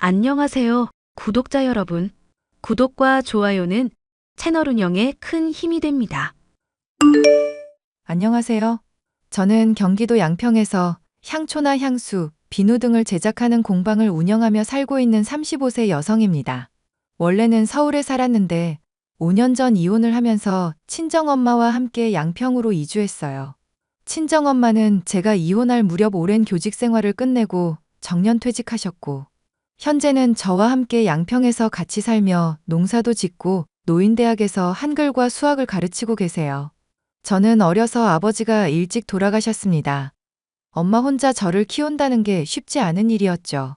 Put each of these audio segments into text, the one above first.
안녕하세요, 구독자 여러분. 구독과 좋아요는 채널 운영에 큰 힘이 됩니다. 안녕하세요. 저는 경기도 양평에서 향초나 향수, 비누 등을 제작하는 공방을 운영하며 살고 있는 35세 여성입니다. 원래는 서울에 살았는데 5년 전 이혼을 하면서 친정엄마와 함께 양평으로 이주했어요. 친정엄마는 제가 이혼할 무렵 오랜 교직 생활을 끝내고 정년퇴직하셨고, 현재는 저와 함께 양평에서 같이 살며 농사도 짓고 노인대학에서 한글과 수학을 가르치고 계세요. 저는 어려서 아버지가 일찍 돌아가셨습니다. 엄마 혼자 저를 키운다는 게 쉽지 않은 일이었죠.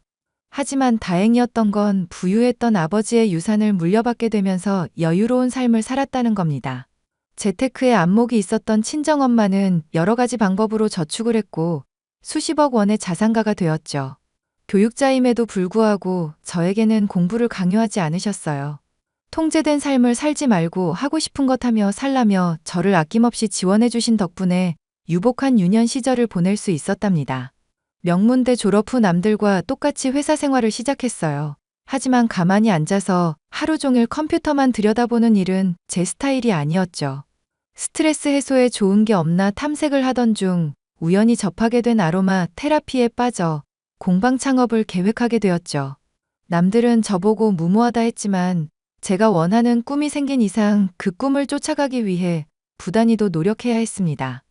하지만 다행이었던 건 부유했던 아버지의 유산을 물려받게 되면서 여유로운 삶을 살았다는 겁니다. 재테크에 안목이 있었던 친정엄마는 여러 가지 방법으로 저축을 했고 수십억 원의 자산가가 되었죠. 교육자임에도 불구하고 저에게는 공부를 강요하지 않으셨어요. 통제된 삶을 살지 말고 하고 싶은 것 하며 살라며 저를 아낌없이 지원해 주신 덕분에 유복한 유년 시절을 보낼 수 있었답니다. 명문대 졸업 후 남들과 똑같이 회사 생활을 시작했어요. 하지만 가만히 앉아서 하루 종일 컴퓨터만 들여다보는 일은 제 스타일이 아니었죠. 스트레스 해소에 좋은 게 없나 탐색을 하던 중 우연히 접하게 된 아로마 테라피에 빠져 공방 창업을 계획하게 되었죠. 남들은 저보고 무모하다 했지만 제가 원하는 꿈이 생긴 이상 그 꿈을 쫓아가기 위해 부단히도 노력해야 했습니다.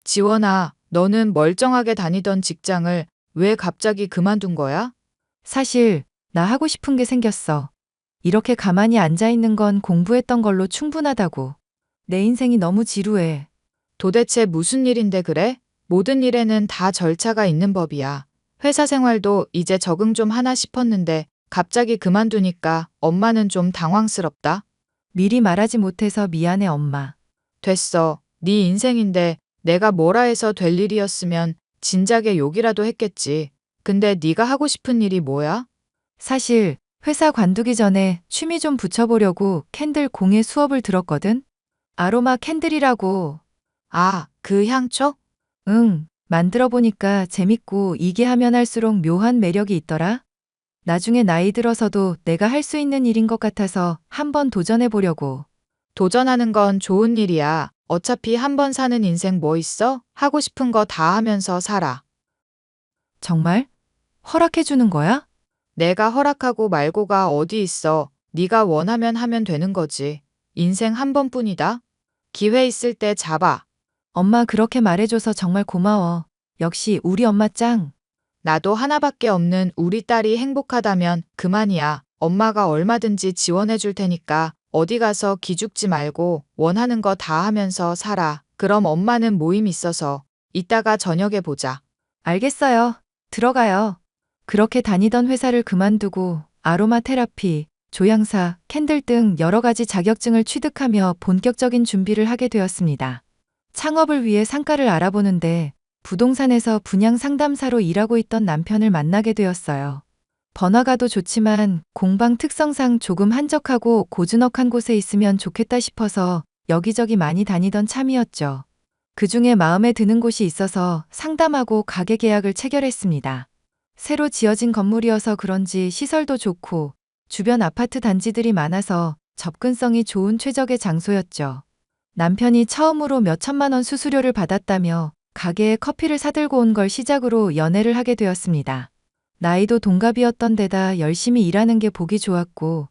지원아, 너는 멀쩡하게 다니던 직장을 왜 갑자기 그만둔 거야? 사실 나 하고 싶은 게 생겼어. 이렇게 가만히 앉아 있는 건 공부했던 걸로 충분하다고. 내 인생이 너무 지루해. 도대체 무슨 일인데 그래? 모든 일에는 다 절차가 있는 법이야. 회사 생활도 이제 적응 좀 하나 싶었는데 갑자기 그만두니까 엄마는 좀 당황스럽다. 미리 말하지 못해서 미안해, 엄마. 됐어. 네 인생인데 내가 뭐라 해서 될 일이었으면 진작에 욕이라도 했겠지. 근데 네가 하고 싶은 일이 뭐야? 사실 회사 관두기 전에 취미 좀 붙여보려고 캔들 공예 수업을 들었거든? 아로마 캔들이라고. 아, 그 향초? 응, 만들어 보니까 재밌고 이게 하면 할수록 묘한 매력이 있더라. 나중에 나이 들어서도 내가 할 수 있는 일인 것 같아서 한번 도전해 보려고. 도전하는 건 좋은 일이야. 어차피 한 번 사는 인생 뭐 있어? 하고 싶은 거 다 하면서 살아. 정말? 허락해 주는 거야? 내가 허락하고 말고가 어디 있어. 네가 원하면 하면 되는 거지. 인생 한 번뿐이다. 기회 있을 때 잡아. 엄마 그렇게 말해줘서 정말 고마워. 역시 우리 엄마 짱. 나도 하나밖에 없는 우리 딸이 행복하다면 그만이야. 엄마가 얼마든지 지원해 줄 테니까 어디 가서 기죽지 말고 원하는 거 다 하면서 살아. 그럼 엄마는 모임 있어서 이따가 저녁에 보자. 알겠어요. 들어가요. 그렇게 다니던 회사를 그만두고 아로마 테라피, 조향사, 캔들 등 여러 가지 자격증을 취득하며 본격적인 준비를 하게 되었습니다. 창업을 위해 상가를 알아보는데 부동산에서 분양 상담사로 일하고 있던 남편을 만나게 되었어요. 번화가도 좋지만 공방 특성상 조금 한적하고 고즈넉한 곳에 있으면 좋겠다 싶어서 여기저기 많이 다니던 참이었죠. 그중에 마음에 드는 곳이 있어서 상담하고 가게 계약을 체결했습니다. 새로 지어진 건물이어서 그런지 시설도 좋고 주변 아파트 단지들이 많아서 접근성이 좋은 최적의 장소였죠. 남편이 처음으로 몇 천만 원 수수료를 받았다며 가게에 커피를 사들고 온 걸 시작으로 연애를 하게 되었습니다. 나이도 동갑이었던 데다 열심히 일하는 게 보기 좋았고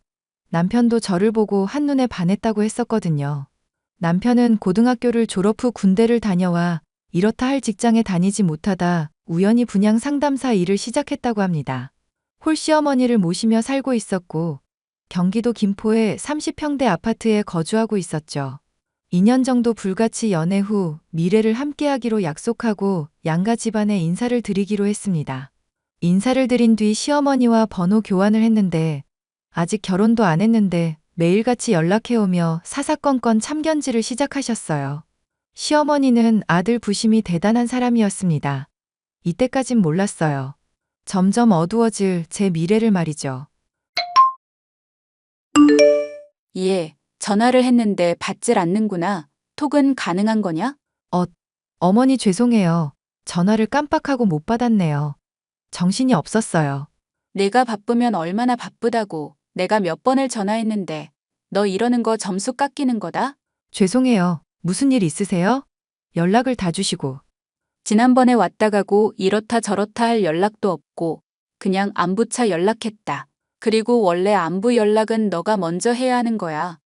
남편도 저를 보고 한눈에 반했다고 했었거든요. 남편은 고등학교를 졸업 후 군대를 다녀와 이렇다 할 직장에 다니지 못하다 우연히 분양 상담사 일을 시작했다고 합니다. 홀시어머니를 모시며 살고 있었고 경기도 김포의 30평대 아파트에 거주하고 있었죠. 2년 정도 불같이 연애 후 미래를 함께하기로 약속하고 양가 집안에 인사를 드리기로 했습니다. 인사를 드린 뒤 시어머니와 번호 교환을 했는데 아직 결혼도 안 했는데 매일같이 연락해오며 사사건건 참견질을 시작하셨어요. 시어머니는 아들 부심이 대단한 사람이었습니다. 이때까진 몰랐어요. 점점 어두워질 제 미래를 말이죠. 예, 전화를 했는데 받질 않는구나. 톡은 가능한 거냐? 어머니 죄송해요. 전화를 깜빡하고 못 받았네요. 정신이 없었어요. 내가 바쁘면 얼마나 바쁘다고. 내가 몇 번을 전화했는데 너 이러는 거 점수 깎이는 거다? 죄송해요. 무슨 일 있으세요? 연락을 다 주시고. 지난번에 왔다 가고 이렇다 저렇다 할 연락도 없고 그냥 안부차 연락했다. 그리고 원래 안부 연락은 너가 먼저 해야 하는 거야.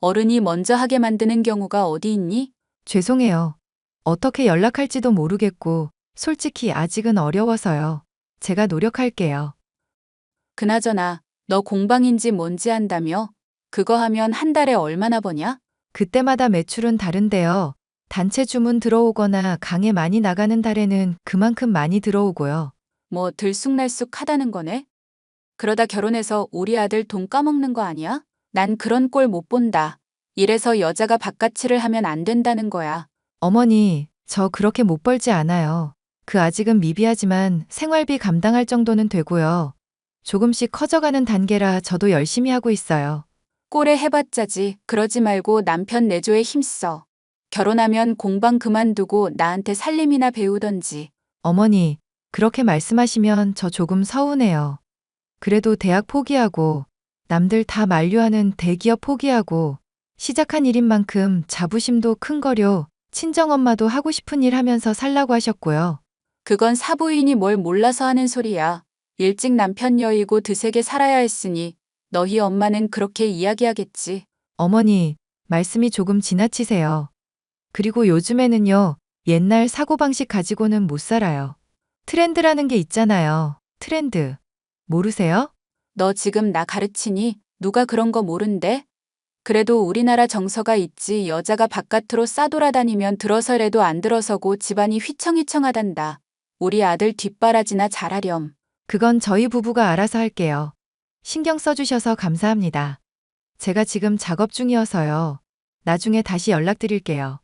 어른이 먼저 하게 만드는 경우가 어디 있니? 죄송해요. 어떻게 연락할지도 모르겠고, 솔직히 아직은 어려워서요. 제가 노력할게요. 그나저나 너 공방인지 뭔지 한다며? 그거 하면 한 달에 얼마나 버냐? 그때마다 매출은 다른데요. 단체 주문 들어오거나 강에 많이 나가는 달에는 그만큼 많이 들어오고요. 뭐 들쑥날쑥하다는 거네? 그러다 결혼해서 우리 아들 돈 까먹는 거 아니야? 난 그런 꼴 못 본다. 이래서 여자가 바깥일을 하면 안 된다는 거야. 어머니, 저 그렇게 못 벌지 않아요. 그 아직은 미비하지만 생활비 감당할 정도는 되고요. 조금씩 커져가는 단계라 저도 열심히 하고 있어요. 꼴에 해봤자지. 그러지 말고 남편 내조에 힘써. 결혼하면 공방 그만두고 나한테 살림이나 배우던지. 어머니, 그렇게 말씀하시면 저 조금 서운해요. 그래도 대학 포기하고, 남들 다 만류하는 대기업 포기하고, 시작한 일인 만큼 자부심도 큰 거려 친정엄마도 하고 싶은 일 하면서 살라고 하셨고요. 그건 사부인이 뭘 몰라서 하는 소리야. 일찍 남편 여의고 드세게 살아야 했으니 너희 엄마는 그렇게 이야기하겠지. 어머니, 말씀이 조금 지나치세요. 그리고 요즘에는요, 옛날 사고방식 가지고는 못 살아요. 트렌드라는 게 있잖아요. 트렌드. 모르세요? 너 지금 나 가르치니? 누가 그런 거 모른대? 그래도 우리나라 정서가 있지. 여자가 바깥으로 싸돌아다니면 들어서래도 안 들어서고 집안이 휘청휘청하단다. 우리 아들 뒷바라지나 잘하렴. 그건 저희 부부가 알아서 할게요. 신경 써주셔서 감사합니다. 제가 지금 작업 중이어서요. 나중에 다시 연락드릴게요.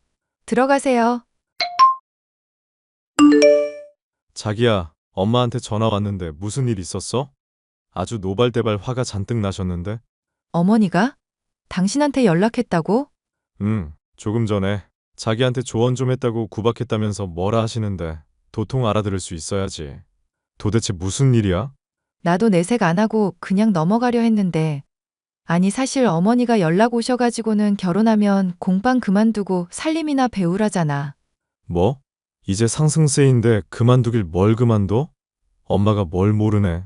들어가세요. 자기야, 엄마한테 전화 왔는데 무슨 일 있었어? 아주 노발대발 화가 잔뜩 나셨는데? 어머니가? 당신한테 연락했다고? 조금 전에 자기한테 조언 좀 했다고 구박했다면서 뭐라 하시는데 도통 알아들을 수 있어야지. 도대체 무슨 일이야? 나도 내색 안 하고 그냥 넘어가려 했는데. 아니, 사실 어머니가 연락 오셔가지고는 결혼하면 공방 그만두고 살림이나 배우라잖아. 뭐? 이제 상승세인데 그만두길 뭘 그만둬? 엄마가 뭘 모르네.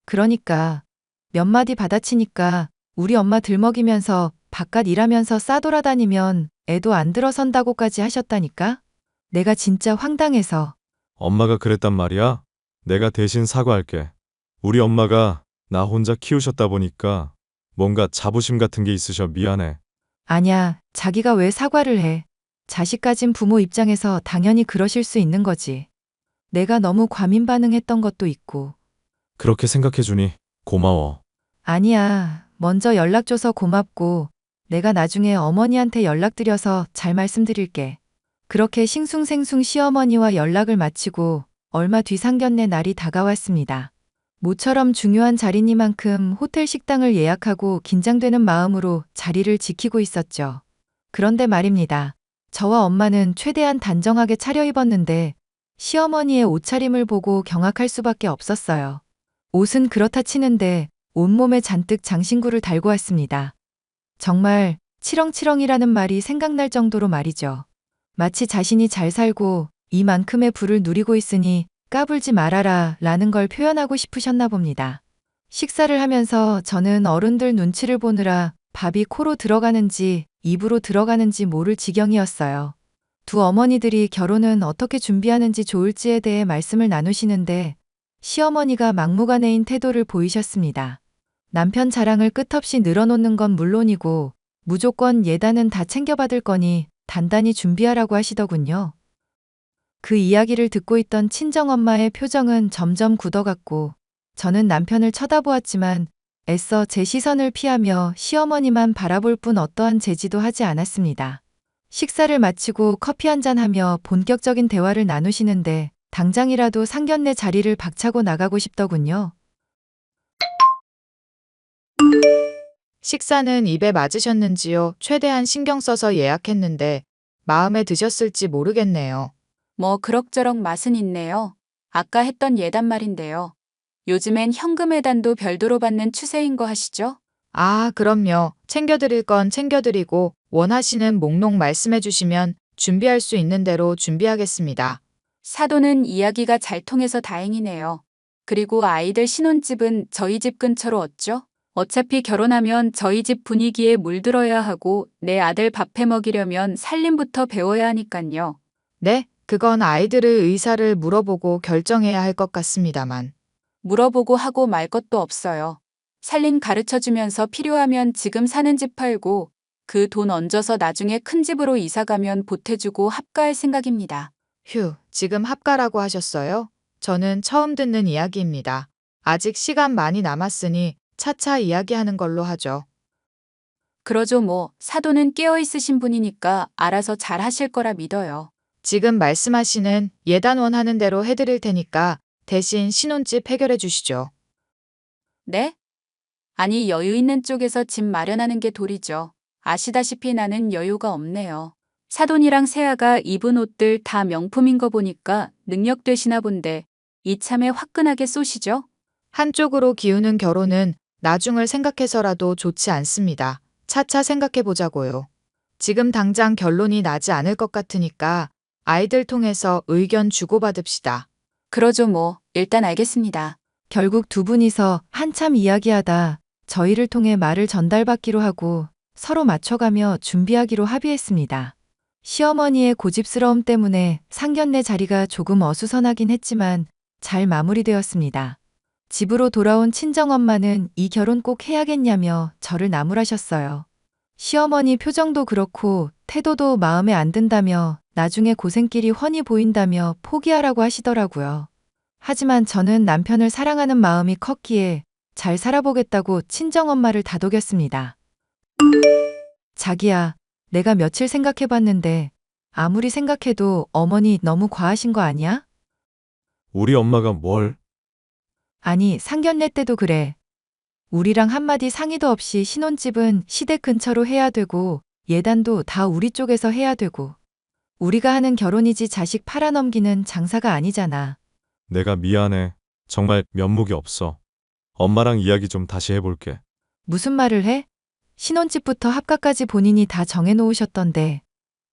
그러니까 몇 마디 받아치니까 우리 엄마 들먹이면서 바깥 일하면서 싸돌아다니면 애도 안 들어선다고까지 하셨다니까? 내가 진짜 황당해서. 엄마가 그랬단 말이야? 내가 대신 사과할게. 우리 엄마가 나 혼자 키우셨다 보니까 뭔가 자부심 같은 게 있으셔. 미안해. 아냐, 자기가 왜 사과를 해. 자식 가진 부모 입장에서 당연히 그러실 수 있는 거지. 내가 너무 과민 반응했던 것도 있고. 그렇게 생각해주니 고마워. 아니야, 먼저 연락줘서 고맙고 내가 나중에 어머니한테 연락드려서 잘 말씀드릴게. 그렇게 싱숭생숭 시어머니와 연락을 마치고 얼마 뒤 상견례 날이 다가왔습니다. 모처럼 중요한 자리니만큼 호텔 식당을 예약하고 긴장되는 마음으로 자리를 지키고 있었죠. 그런데 말입니다. 저와 엄마는 최대한 단정하게 차려입었는데 시어머니의 옷차림을 보고 경악할 수밖에 없었어요. 옷은 그렇다 치는데 온몸에 잔뜩 장신구를 달고 왔습니다. 정말 치렁치렁이라는 말이 생각날 정도로 말이죠. 마치 자신이 잘 살고 이만큼의 부를 누리고 있으니 까불지 말아라 라는 걸 표현하고 싶으셨나 봅니다. 식사를 하면서 저는 어른들 눈치를 보느라 밥이 코로 들어가는지 입으로 들어가는지 모를 지경이었어요. 두 어머니들이 결혼은 어떻게 준비하는지 좋을지에 대해 말씀을 나누시는데 시어머니가 막무가내인 태도를 보이셨습니다. 남편 자랑을 끝없이 늘어놓는 건 물론이고 무조건 예단은 다 챙겨받을 거니 단단히 준비하라고 하시더군요. 그 이야기를 듣고 있던 친정엄마의 표정은 점점 굳어갔고 저는 남편을 쳐다보았지만 애써 제 시선을 피하며 시어머니만 바라볼 뿐 어떠한 제지도 하지 않았습니다. 식사를 마치고 커피 한잔하며 본격적인 대화를 나누시는데 당장이라도 상견례 자리를 박차고 나가고 싶더군요. 식사는 입에 맞으셨는지요? 최대한 신경 써서 예약했는데 마음에 드셨을지 모르겠네요. 뭐 그럭저럭 맛은 있네요. 아까 했던 예단 말인데요. 요즘엔 현금 예단도 별도로 받는 추세인 거 아시죠? 아, 그럼요. 챙겨드릴 건 챙겨드리고 원하시는 목록 말씀해 주시면 준비할 수 있는 대로 준비하겠습니다. 사돈은 이야기가 잘 통해서 다행이네요. 그리고 아이들 신혼집은 저희 집 근처로 얻죠? 어차피 결혼하면 저희 집 분위기에 물들어야 하고 내 아들 밥해 먹이려면 살림부터 배워야 하니깐요. 네, 그건 아이들의 의사를 물어보고 결정해야 할 것 같습니다만. 물어보고 하고 말 것도 없어요. 살림 가르쳐 주면서 필요하면 지금 사는 집 팔고 그 돈 얹어서 나중에 큰 집으로 이사 가면 보태주고 합가할 생각입니다. 휴, 지금 합가라고 하셨어요? 저는 처음 듣는 이야기입니다. 아직 시간 많이 남았으니 차차 이야기하는 걸로 하죠. 그러죠 뭐. 사돈은 깨어 있으신 분이니까 알아서 잘 하실 거라 믿어요. 지금 말씀하시는 예단원 하는 대로 해드릴 테니까 대신 신혼집 해결해 주시죠. 네? 아니 여유 있는 쪽에서 집 마련하는 게 도리죠. 아시다시피 나는 여유가 없네요. 사돈이랑 세아가 입은 옷들 다 명품인 거 보니까 능력 되시나 본데 이참에 화끈하게 쏘시죠? 한쪽으로 기우는 결혼은 나중을 생각해서라도 좋지 않습니다. 차차 생각해 보자고요. 지금 당장 결론이 나지 않을 것 같으니까 아이들 통해서 의견 주고받읍시다. 그러죠 뭐. 일단 알겠습니다. 결국 두 분이서 한참 이야기하다 저희를 통해 말을 전달받기로 하고 서로 맞춰가며 준비하기로 합의했습니다. 시어머니의 고집스러움 때문에 상견례 자리가 조금 어수선하긴 했지만 잘 마무리되었습니다. 집으로 돌아온 친정엄마는 이 결혼 꼭 해야겠냐며 저를 나무라셨어요. 시어머니 표정도 그렇고 태도도 마음에 안 든다며 나중에 고생길이 훤히 보인다며 포기하라고 하시더라고요. 하지만 저는 남편을 사랑하는 마음이 컸기에 잘 살아보겠다고 친정엄마를 다독였습니다. 자기야, 내가 며칠 생각해봤는데 아무리 생각해도 어머니 너무 과하신 거 아니야? 우리 엄마가 뭘? 아니, 상견례 때도 그래. 우리랑 한마디 상의도 없이 신혼집은 시댁 근처로 해야 되고 예단도 다 우리 쪽에서 해야 되고 우리가 하는 결혼이지 자식 팔아넘기는 장사가 아니잖아. 내가 미안해. 정말 면목이 없어. 엄마랑 이야기 좀 다시 해볼게. 무슨 말을 해? 신혼집부터 합가까지 본인이 다 정해놓으셨던데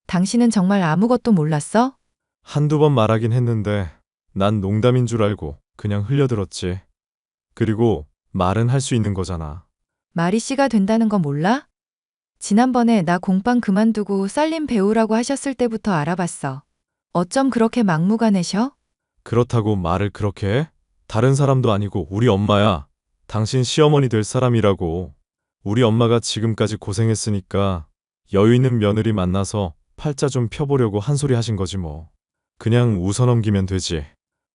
당신은 정말 아무것도 몰랐어? 한두 번 말하긴 했는데 난 농담인 줄 알고 그냥 흘려들었지. 그리고 말은 할 수 있는 거잖아. 말이 씨가 된다는 거 몰라? 지난번에 나 공방 그만두고 쌀림 배우라고 하셨을 때부터 알아봤어. 어쩜 그렇게 막무가내셔? 그렇다고 말을 그렇게 해? 다른 사람도 아니고 우리 엄마야. 당신 시어머니 될 사람이라고. 우리 엄마가 지금까지 고생했으니까 여유 있는 며느리 만나서 팔자 좀 펴보려고 한 소리 하신 거지 뭐. 그냥 웃어넘기면 되지.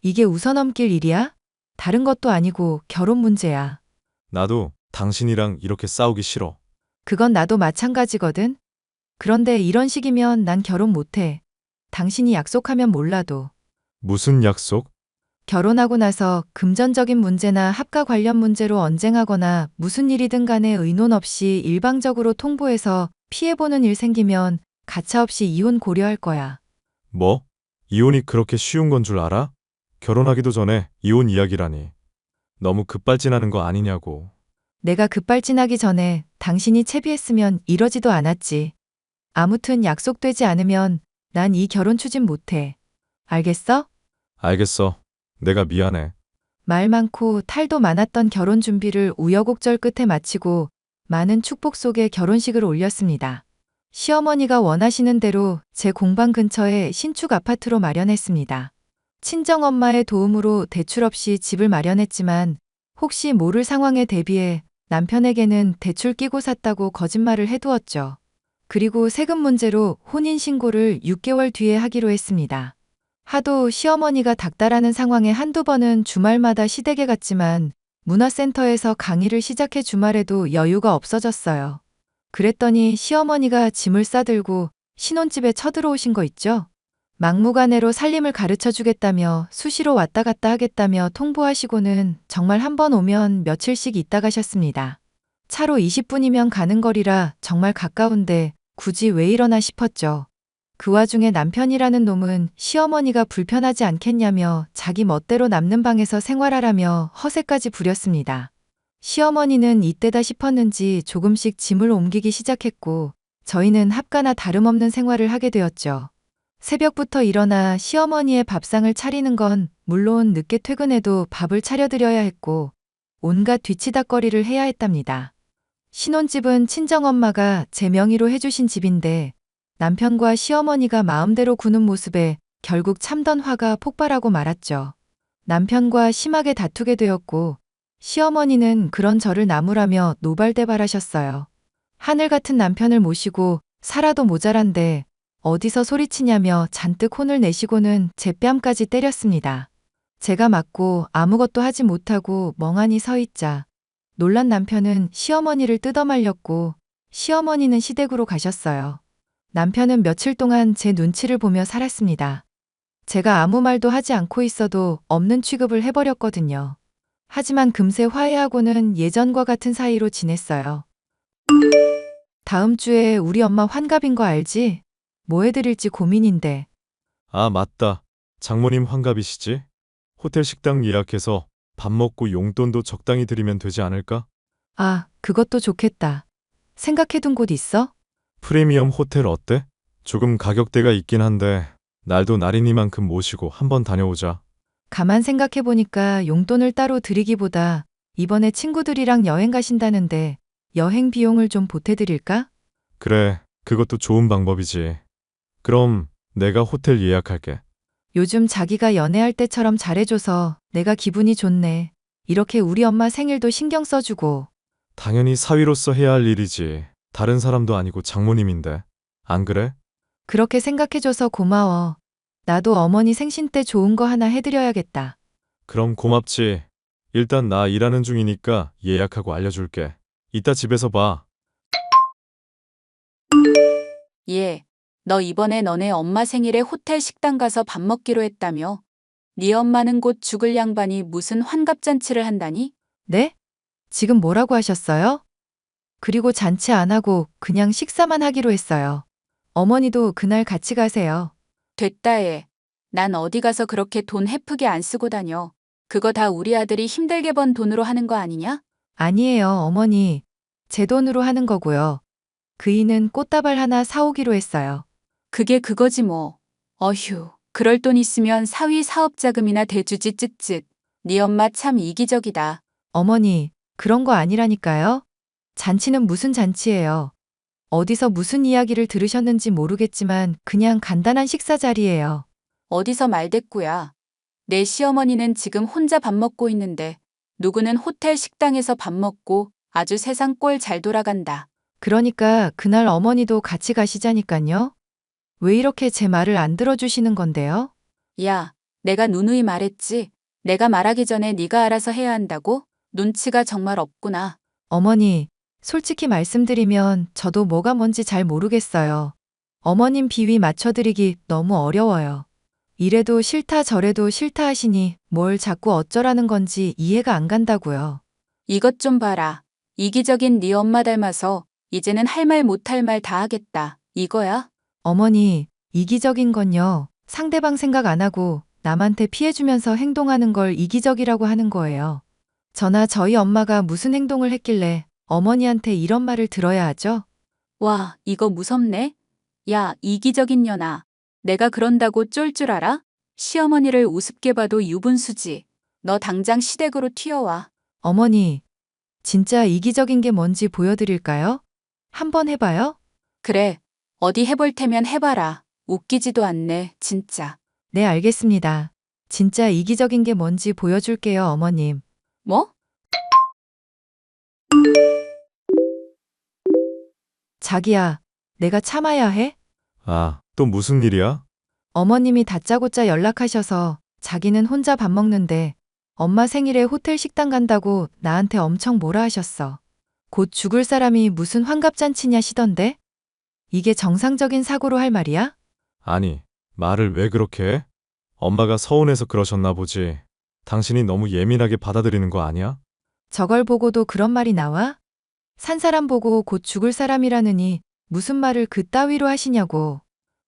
이게 웃어넘길 일이야? 다른 것도 아니고 결혼 문제야. 나도 당신이랑 이렇게 싸우기 싫어. 그건 나도 마찬가지거든. 그런데 이런 식이면 난 결혼 못해. 당신이 약속하면 몰라도. 무슨 약속? 결혼하고 나서 금전적인 문제나 합가 관련 문제로 언쟁하거나 무슨 일이든 간에 의논 없이 일방적으로 통보해서 피해보는 일 생기면 가차없이 이혼 고려할 거야. 뭐? 이혼이 그렇게 쉬운 건 줄 알아? 결혼하기도 전에 이혼 이야기라니. 너무 급발진하는 거 아니냐고. 내가 급발진하기 전에 당신이 채비했으면 이러지도 않았지. 아무튼 약속되지 않으면 난 이 결혼 추진 못해. 알겠어? 알겠어. 내가 미안해. 말 많고 탈도 많았던 결혼 준비를 우여곡절 끝에 마치고 많은 축복 속에 결혼식을 올렸습니다. 시어머니가 원하시는 대로 제 공방 근처에 신축 아파트로 마련했습니다. 친정엄마의 도움으로 대출 없이 집을 마련했지만 혹시 모를 상황에 대비해 남편에게는 대출 끼고 샀다고 거짓말을 해두었죠. 그리고 세금 문제로 혼인신고를 6개월 뒤에 하기로 했습니다. 하도 시어머니가 닥달하는 상황에 한두 번은 주말마다 시댁에 갔지만 문화센터에서 강의를 시작해 주말에도 여유가 없어졌어요. 그랬더니 시어머니가 짐을 싸들고 신혼집에 쳐들어오신 거 있죠? 막무가내로 살림을 가르쳐 주겠다며 수시로 왔다 갔다 하겠다며 통보하시고는 정말 한 번 오면 며칠씩 있다 가셨습니다. 차로 20분이면 가는 거리라 정말 가까운데 굳이 왜 이러나 싶었죠. 그 와중에 남편이라는 놈은 시어머니가 불편하지 않겠냐며 자기 멋대로 남는 방에서 생활하라며 허세까지 부렸습니다. 시어머니는 이때다 싶었는지 조금씩 짐을 옮기기 시작했고 저희는 합가나 다름없는 생활을 하게 되었죠. 새벽부터 일어나 시어머니의 밥상을 차리는 건 물론 늦게 퇴근해도 밥을 차려드려야 했고 온갖 뒤치다꺼리를 해야 했답니다. 신혼집은 친정엄마가 제 명의로 해주신 집인데 남편과 시어머니가 마음대로 구는 모습에 결국 참던 화가 폭발하고 말았죠. 남편과 심하게 다투게 되었고 시어머니는 그런 저를 나무라며 노발대발하셨어요. 하늘 같은 남편을 모시고 살아도 모자란데 어디서 소리치냐며 잔뜩 혼을 내시고는 제 뺨까지 때렸습니다. 제가 맞고 아무것도 하지 못하고 멍하니 서 있자 놀란 남편은 시어머니를 뜯어말렸고 시어머니는 시댁으로 가셨어요. 남편은 며칠 동안 제 눈치를 보며 살았습니다. 제가 아무 말도 하지 않고 있어도 없는 취급을 해버렸거든요. 하지만 금세 화해하고는 예전과 같은 사이로 지냈어요. 다음 주에 우리 엄마 환갑인 거 알지? 뭐 해드릴지 고민인데. 아, 맞다. 장모님 환갑이시지? 호텔 식당 예약해서 밥 먹고 용돈도 적당히 드리면 되지 않을까? 아, 그것도 좋겠다. 생각해둔 곳 있어? 프리미엄 호텔 어때? 조금 가격대가 있긴 한데 날도 날이니만큼 모시고 한번 다녀오자. 가만 생각해보니까 용돈을 따로 드리기보다 이번에 친구들이랑 여행 가신다는데 여행 비용을 좀 보태드릴까? 그래, 그것도 좋은 방법이지. 그럼 내가 호텔 예약할게. 요즘 자기가 연애할 때처럼 잘해줘서 내가 기분이 좋네. 이렇게 우리 엄마 생일도 신경 써주고. 당연히 사위로서 해야 할 일이지. 다른 사람도 아니고 장모님인데. 안 그래? 그렇게 생각해줘서 고마워. 나도 어머니 생신 때 좋은 거 하나 해드려야겠다. 그럼 고맙지. 일단 나 일하는 중이니까 예약하고 알려줄게. 이따 집에서 봐. 얘, 너 이번에 너네 엄마 생일에 호텔 식당 가서 밥 먹기로 했다며? 네 엄마는 곧 죽을 양반이 무슨 환갑잔치를 한다니? 네? 지금 뭐라고 하셨어요? 그리고 잔치 안 하고 그냥 식사만 하기로 했어요. 어머니도 그날 같이 가세요. 됐다 해. 난 어디 가서 그렇게 돈 헤프게 안 쓰고 다녀. 그거 다 우리 아들이 힘들게 번 돈으로 하는 거 아니냐? 아니에요, 어머니. 제 돈으로 하는 거고요. 그이는 꽃다발 하나 사오기로 했어요. 그게 그거지 뭐. 어휴, 그럴 돈 있으면 사위 사업자금이나 대주지 쯧쯧. 네 엄마 참 이기적이다. 어머니, 그런 거 아니라니까요. 잔치는 무슨 잔치예요. 어디서 무슨 이야기를 들으셨는지 모르겠지만 그냥 간단한 식사 자리예요. 어디서 말대꾸야. 내 시어머니는 지금 혼자 밥 먹고 있는데 누구는 호텔 식당에서 밥 먹고 아주 세상 꼴 잘 돌아간다. 그러니까 그날 어머니도 같이 가시자니깐요. 왜 이렇게 제 말을 안 들어주시는 건데요? 야, 내가 누누이 말했지. 내가 말하기 전에 네가 알아서 해야 한다고? 눈치가 정말 없구나. 어머니, 솔직히 말씀드리면 저도 뭐가 뭔지 잘 모르겠어요. 어머님 비위 맞춰드리기 너무 어려워요. 이래도 싫다 저래도 싫다 하시니 뭘 자꾸 어쩌라는 건지 이해가 안 간다고요. 이것 좀 봐라. 이기적인 네 엄마 닮아서 이제는 할 말 못할 말 다 하겠다. 이거야? 어머니, 이기적인 건요. 상대방 생각 안 하고 남한테 피해주면서 행동하는 걸 이기적이라고 하는 거예요. 저나 저희 엄마가 무슨 행동을 했길래 어머니한테 이런 말을 들어야 하죠? 와, 이거 무섭네. 야, 이기적인 년아. 내가 그런다고 쫄 줄 알아? 시어머니를 우습게 봐도 유분수지. 너 당장 시댁으로 튀어와. 어머니, 진짜 이기적인 게 뭔지 보여드릴까요? 한번 해봐요? 그래. 어디 해볼 테면 해봐라. 웃기지도 않네, 진짜. 네, 알겠습니다. 진짜 이기적인 게 뭔지 보여줄게요, 어머님. 뭐? 자기야, 내가 참아야 해? 아, 또 무슨 일이야? 어머님이 다짜고짜 연락하셔서 자기는 혼자 밥 먹는데 엄마 생일에 호텔 식당 간다고 나한테 엄청 뭐라 하셨어. 곧 죽을 사람이 무슨 환갑잔치냐시던데? 이게 정상적인 사고로 할 말이야? 아니, 말을 왜 그렇게 해? 엄마가 서운해서 그러셨나 보지. 당신이 너무 예민하게 받아들이는 거 아니야? 저걸 보고도 그런 말이 나와? 산 사람 보고 곧 죽을 사람이라느니 무슨 말을 그따위로 하시냐고.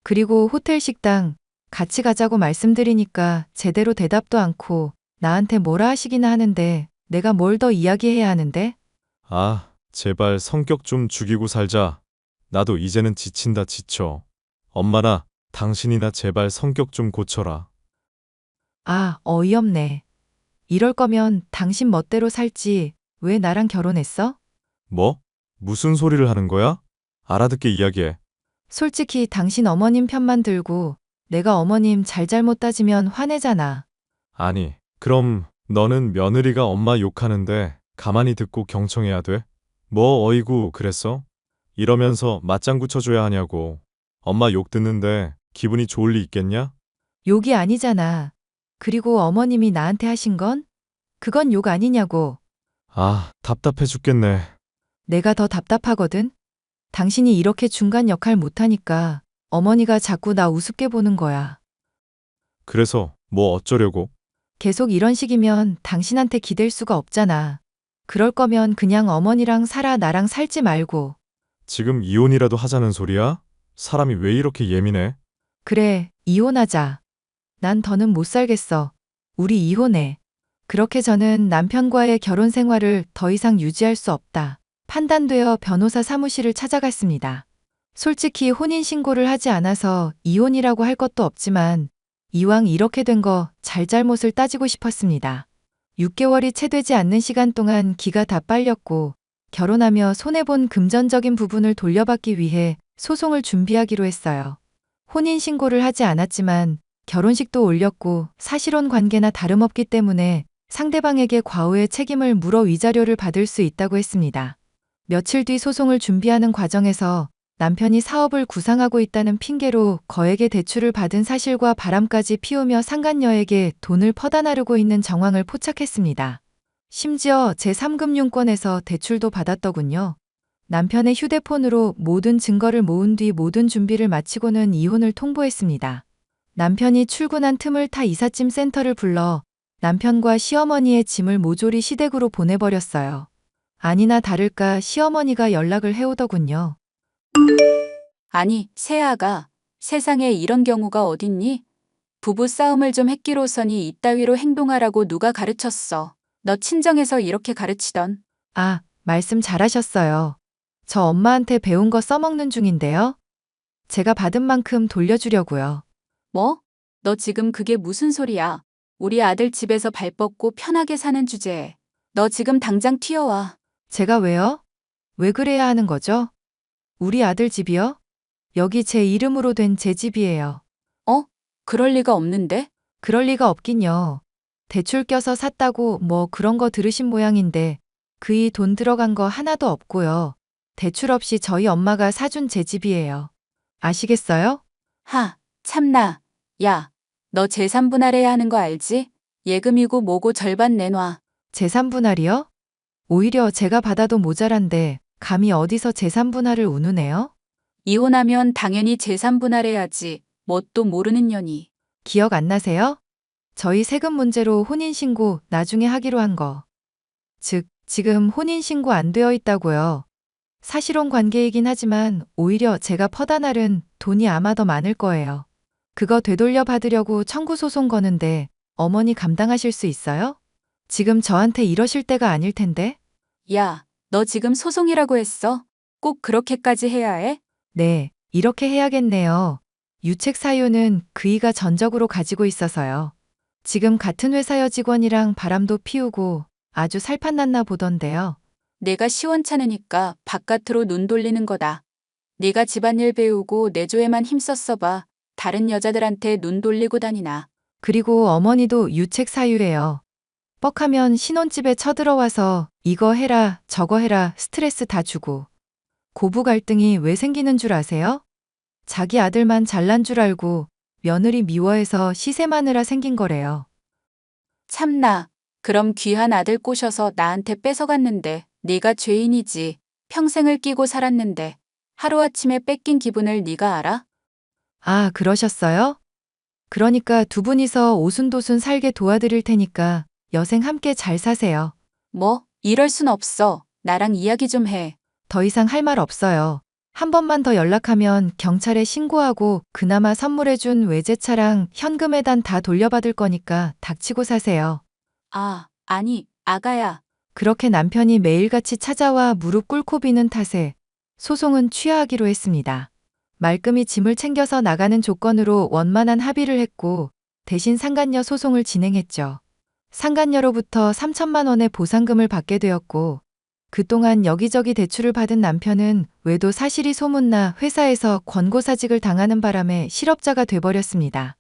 그리고 호텔 식당 같이 가자고 말씀드리니까 제대로 대답도 않고 나한테 뭐라 하시기나 하는데 내가 뭘 더 이야기해야 하는데? 아, 제발 성격 좀 죽이고 살자. 나도 이제는 지친다 지쳐. 엄마나 당신이나 제발 성격 좀 고쳐라. 아, 어이없네. 이럴 거면 당신 멋대로 살지 왜 나랑 결혼했어? 뭐? 무슨 소리를 하는 거야? 알아듣게 이야기해. 솔직히 당신 어머님 편만 들고 내가 어머님 잘잘못 따지면 화내잖아. 아니, 그럼 너는 며느리가 엄마 욕하는데 가만히 듣고 경청해야 돼? 뭐 어이구 그랬어? 이러면서 맞장구 쳐줘야 하냐고. 엄마 욕 듣는데 기분이 좋을 리 있겠냐? 욕이 아니잖아. 그리고 어머님이 나한테 하신 건? 그건 욕 아니냐고. 아, 답답해 죽겠네. 내가 더 답답하거든. 당신이 이렇게 중간 역할 못하니까 어머니가 자꾸 나 우습게 보는 거야. 그래서 뭐 어쩌려고? 계속 이런 식이면 당신한테 기댈 수가 없잖아. 그럴 거면 그냥 어머니랑 살아 나랑 살지 말고. 지금 이혼이라도 하자는 소리야? 사람이 왜 이렇게 예민해? 그래, 이혼하자. 난 더는 못 살겠어. 우리 이혼해. 그렇게 저는 남편과의 결혼 생활을 더 이상 유지할 수 없다. 판단되어 변호사 사무실을 찾아갔습니다. 솔직히 혼인신고를 하지 않아서 이혼이라고 할 것도 없지만 이왕 이렇게 된 거 잘잘못을 따지고 싶었습니다. 6개월이 채 되지 않는 시간 동안 기가 다 빨렸고 결혼하며 손해본 금전적인 부분을 돌려받기 위해 소송을 준비하기로 했어요. 혼인신고를 하지 않았지만 결혼식도 올렸고 사실혼 관계나 다름없기 때문에 상대방에게 과오의 책임을 물어 위자료를 받을 수 있다고 했습니다. 며칠 뒤 소송을 준비하는 과정에서 남편이 사업을 구상하고 있다는 핑계로 거액의 대출을 받은 사실과 바람까지 피우며 상간녀에게 돈을 퍼다 나르고 있는 정황을 포착했습니다. 심지어 제3금융권에서 대출도 받았더군요. 남편의 휴대폰으로 모든 증거를 모은 뒤 모든 준비를 마치고는 이혼을 통보했습니다. 남편이 출근한 틈을 타 이삿짐 센터를 불러 남편과 시어머니의 짐을 모조리 시댁으로 보내버렸어요. 아니나 다를까 시어머니가 연락을 해오더군요. 아니, 세아가 세상에 이런 경우가 어딨니? 부부 싸움을 좀 했기로서니 이따위로 행동하라고 누가 가르쳤어. 너 친정에서 이렇게 가르치던. 아, 말씀 잘하셨어요. 저 엄마한테 배운 거 써먹는 중인데요. 제가 받은 만큼 돌려주려고요. 뭐? 너 지금 그게 무슨 소리야? 우리 아들 집에서 발 뻗고 편하게 사는 주제에. 너 지금 당장 튀어와. 제가 왜요? 왜 그래야 하는 거죠? 우리 아들 집이요? 여기 제 이름으로 된 제 집이에요. 그럴 리가 없는데? 그럴 리가 없긴요. 대출 껴서 샀다고 뭐 그런 거 들으신 모양인데 그이 돈 들어간 거 하나도 없고요. 대출 없이 저희 엄마가 사준 제 집이에요. 아시겠어요? 하, 참나. 야, 너 재산 분할해야 하는 거 알지? 예금이고 뭐고 절반 내놔. 재산 분할이요? 오히려 제가 받아도 모자란데 감히 어디서 재산 분할을 운우네요? 이혼하면 당연히 재산 분할해야지. 뭣도 모르는 년이. 기억 안 나세요? 저희 세금 문제로 혼인신고 나중에 하기로 한 거. 즉, 지금 혼인신고 안 되어 있다고요. 사실혼 관계이긴 하지만 오히려 제가 퍼다 나른 돈이 아마 더 많을 거예요. 그거 되돌려 받으려고 청구 소송 거는데 어머니 감당하실 수 있어요? 지금 저한테 이러실 때가 아닐 텐데? 야, 너 지금 소송이라고 했어? 꼭 그렇게까지 해야 해? 네, 이렇게 해야겠네요. 유책 사유는 그이가 전적으로 가지고 있어서요. 지금 같은 회사 여직원이랑 바람도 피우고 아주 살판났나 보던데요. 내가 시원찮으니까 바깥으로 눈 돌리는 거다. 네가 집안일 배우고 내조에만 힘썼어 봐. 다른 여자들한테 눈 돌리고 다니나. 그리고 어머니도 유책 사유예요. 뻑하면 신혼집에 쳐들어와서 이거 해라 저거 해라 스트레스 다 주고. 고부 갈등이 왜 생기는 줄 아세요? 자기 아들만 잘난 줄 알고 며느리 미워해서 시세 마느라 생긴 거래요. 참나. 그럼 귀한 아들 꼬셔서 나한테 뺏어갔는데 네가 죄인이지. 평생을 끼고 살았는데 하루아침에 뺏긴 기분을 네가 알아? 아, 그러셨어요? 그러니까 두 분이서 오순도순 살게 도와드릴 테니까 여생 함께 잘 사세요. 뭐? 이럴 순 없어. 나랑 이야기 좀 해. 더 이상 할 말 없어요. 한 번만 더 연락하면 경찰에 신고하고 그나마 선물해준 외제차랑 현금에단 다 돌려받을 거니까 닥치고 사세요. 아, 아니, 아가야. 그렇게 남편이 매일같이 찾아와 무릎 꿇고 비는 탓에 소송은 취하하기로 했습니다. 말끔히 짐을 챙겨서 나가는 조건으로 원만한 합의를 했고 대신 상간녀 소송을 진행했죠. 상간녀로부터 3천만 원의 보상금을 받게 되었고 그동안 여기저기 대출을 받은 남편은 외도 사실이 소문나 회사에서 권고사직을 당하는 바람에 실업자가 돼버렸습니다.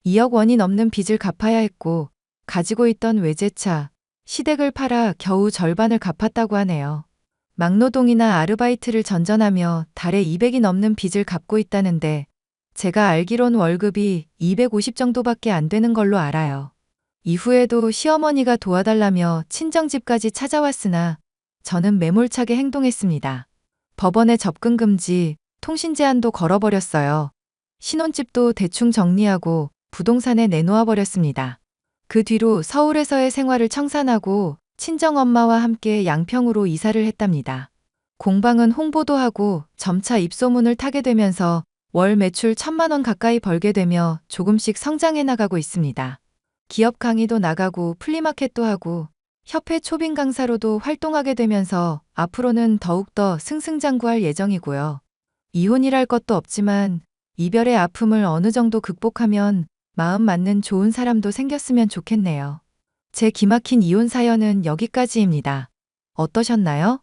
2억 원이 넘는 빚을 갚아야 했고 가지고 있던 외제차, 시댁을 팔아 겨우 절반을 갚았다고 하네요. 막노동이나 아르바이트를 전전하며 달에 200이 넘는 빚을 갚고 있다는데 제가 알기론 월급이 250 정도밖에 안 되는 걸로 알아요. 이후에도 시어머니가 도와달라며 친정집까지 찾아왔으나 저는 매몰차게 행동했습니다. 법원에 접근 금지, 통신 제한도 걸어버렸어요. 신혼집도 대충 정리하고 부동산에 내놓아 버렸습니다. 그 뒤로 서울에서의 생활을 청산하고 친정엄마와 함께 양평으로 이사를 했답니다. 공방은 홍보도 하고 점차 입소문을 타게 되면서 월 매출 1,000만 원 가까이 벌게 되며 조금씩 성장해 나가고 있습니다. 기업 강의도 나가고 플리마켓도 하고 협회 초빙 강사로도 활동하게 되면서 앞으로는 더욱더 승승장구할 예정이고요. 이혼이랄 것도 없지만 이별의 아픔을 어느 정도 극복하면 마음 맞는 좋은 사람도 생겼으면 좋겠네요. 제 기막힌 이혼 사연은 여기까지입니다. 어떠셨나요?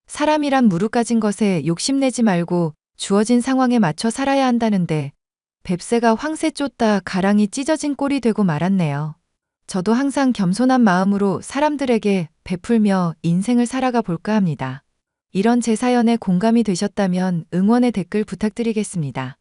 사람이란 무릎 가진 것에 욕심내지 말고 주어진 상황에 맞춰 살아야 한다는데 뱁새가 황새 쫓다 가랑이 찢어진 꼴이 되고 말았네요. 저도 항상 겸손한 마음으로 사람들에게 베풀며 인생을 살아가 볼까 합니다. 이런 제 사연에 공감이 되셨다면 응원의 댓글 부탁드리겠습니다.